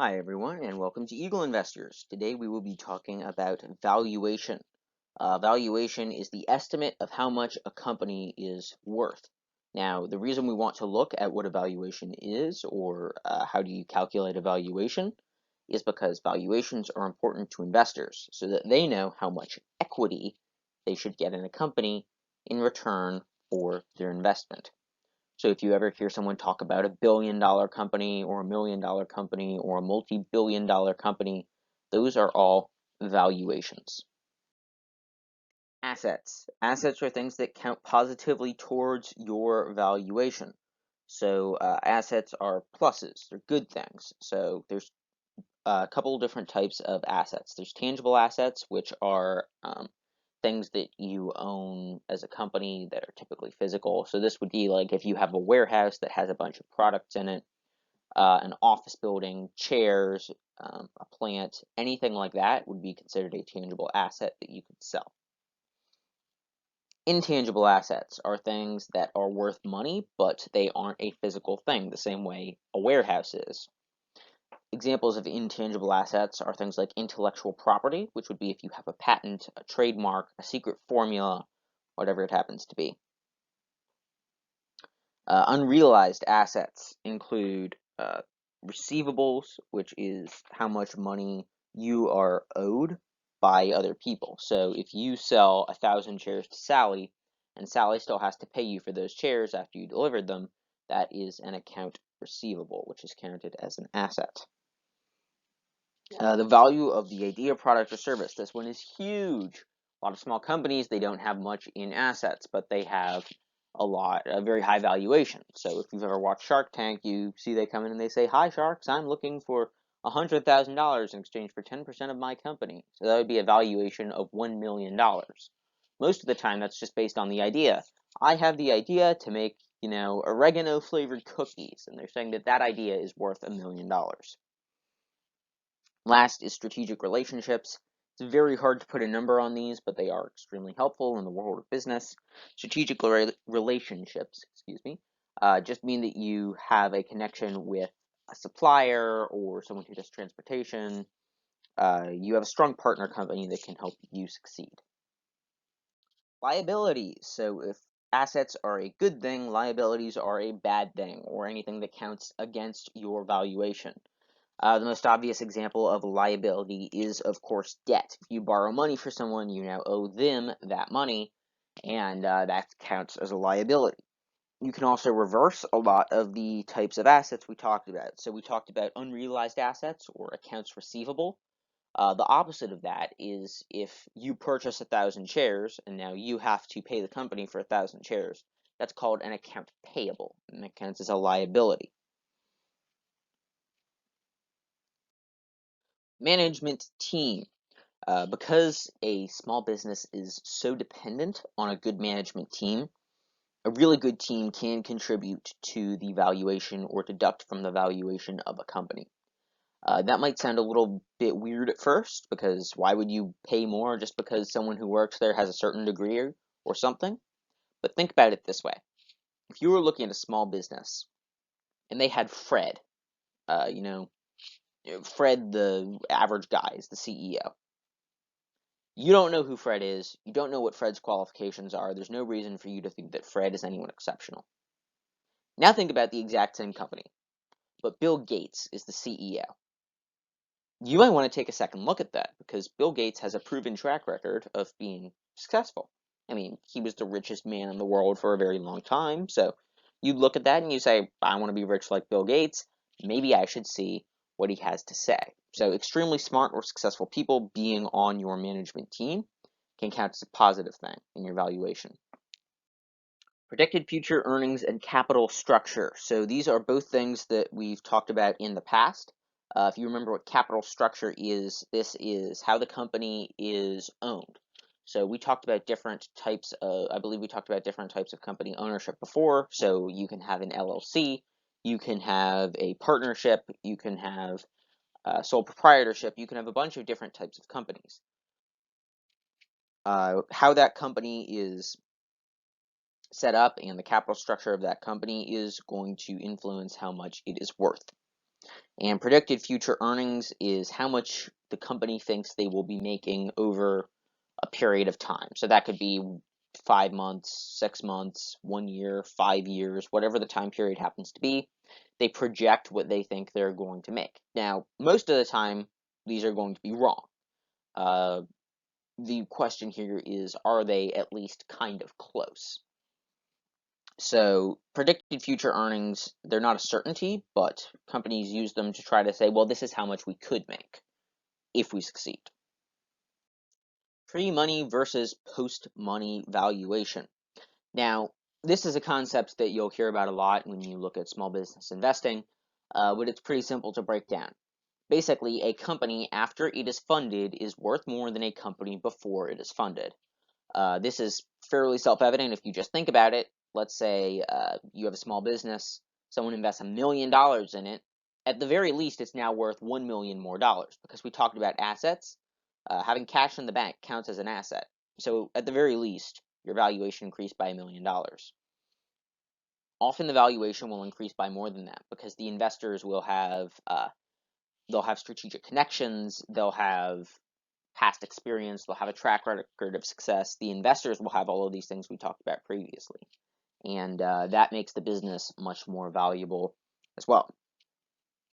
Hi everyone, and welcome to Eagle Investors. Today we will be talking about valuation. Valuation is the estimate of how much a company is worth. Now, the reason we want to look at what a valuation is, or how do you calculate a valuation, is because valuations are important to investors so that they know how much equity they should get in a company in return for their investment. So if you ever hear someone talk about $1 billion company or $1 million company or a multi-billion-dollar company, those are all valuations. Assets. Assets are things that count positively towards your valuation. So assets are pluses. They're good things. So there's a couple different types of assets. There's tangible assets, which are things that you own as a company that are typically physical. So this would be like if you have a warehouse that has a bunch of products in it, an office building, chairs, a plant, anything like that would be considered a tangible asset that you could sell. Intangible assets are things that are worth money, but they aren't a physical thing, the same way a warehouse is. Examples of intangible assets are things like intellectual property, which would be if you have a patent, a trademark, a secret formula, whatever it happens to be. Unrealized assets include receivables, which is how much money you are owed by other people. So if you sell 1,000 chairs to Sally, and Sally still has to pay you for those chairs after you delivered them, that is an account receivable, which is counted as an asset. The value of the idea, product, or service. This one is huge. A lot of small companies, they don't have much in assets, but they have a very high valuation. So if you've ever watched Shark Tank, you see they come in and they say, "Hi, sharks, I'm looking for $100,000 in exchange for 10% of my company." So that would be a valuation of $1 million. Most of the time, that's just based on the idea. I have the idea to make, oregano flavored cookies, and they're saying that that idea is worth $1 million. Last is strategic relationships. It's very hard to put a number on these, but they are extremely helpful in the world of business. Strategic relationships, just mean that you have a connection with a supplier or someone who does transportation. You have a strong partner company that can help you succeed. Liabilities. So if assets are a good thing, liabilities are a bad thing, or anything that counts against your valuation. The most obvious example of liability is, of course, debt. If you borrow money for someone, you now owe them that money, and that counts as a liability. You can also reverse a lot of the types of assets we talked about. So we talked about unrealized assets or accounts receivable. The opposite of that is if you purchase 1,000 shares and now you have to pay the company for 1,000 shares. That's called an account payable, and that counts as a liability. Management team. Because a small business is so dependent on a good management team, a really good team can contribute to the valuation or deduct from the valuation of a company. That might sound a little bit weird at first, because why would you pay more just because someone who works there has a certain degree or something? But think about it this way. If you were looking at a small business and they had Fred, Fred the average guy is the CEO. You don't know who Fred is. You don't know what Fred's qualifications are. There's no reason for you to think that Fred is anyone exceptional. Now think about the exact same company, but Bill Gates is the CEO. You might want to take a second look at that, because Bill Gates has a proven track record of being successful. I mean, he was the richest man in the world for a very long time, so you look at that and you say, I want to be rich like Bill Gates. Maybe I should see what he has to say. So extremely smart or successful people being on your management team can count as a positive thing in your valuation. Predicted future earnings and capital structure. So these are both things that we've talked about in the past. If you remember what capital structure is, this is how the company is owned. So we talked about different types of, I believe we talked about different types of company ownership before. So you can have an LLC, you can have a partnership, you can have sole proprietorship, you can have a bunch of different types of companies. How that company is set up and the capital structure of that company is going to influence how much it is worth. And predicted future earnings is how much the company thinks they will be making over a period of time. So that could be 5 months, 6 months, 1 year, 5 years, whatever the time period happens to be. They project what they think they're going to make. Now, most of the time, these are going to be wrong. The question here is, are they at least kind of close? So predicted future earnings, they're not a certainty, but companies use them to try to say, well, this is how much we could make if we succeed. Pre-money versus post-money valuation. Now, this is a concept that you'll hear about a lot when you look at small business investing, but it's pretty simple to break down. Basically, a company after it is funded is worth more than a company before it is funded. This is fairly self-evident if you just think about it. Let's say you have a small business, someone invests $1 million in it. At the very least, it's now worth $1 million more because we talked about assets. Having cash in the bank counts as an asset. So at the very least, your valuation increased by $1 million. Often the valuation will increase by more than that because the investors will have they'll have strategic connections, they'll have past experience, they'll have a track record of success. The investors will have all of these things we talked about previously, and that makes the business much more valuable as well.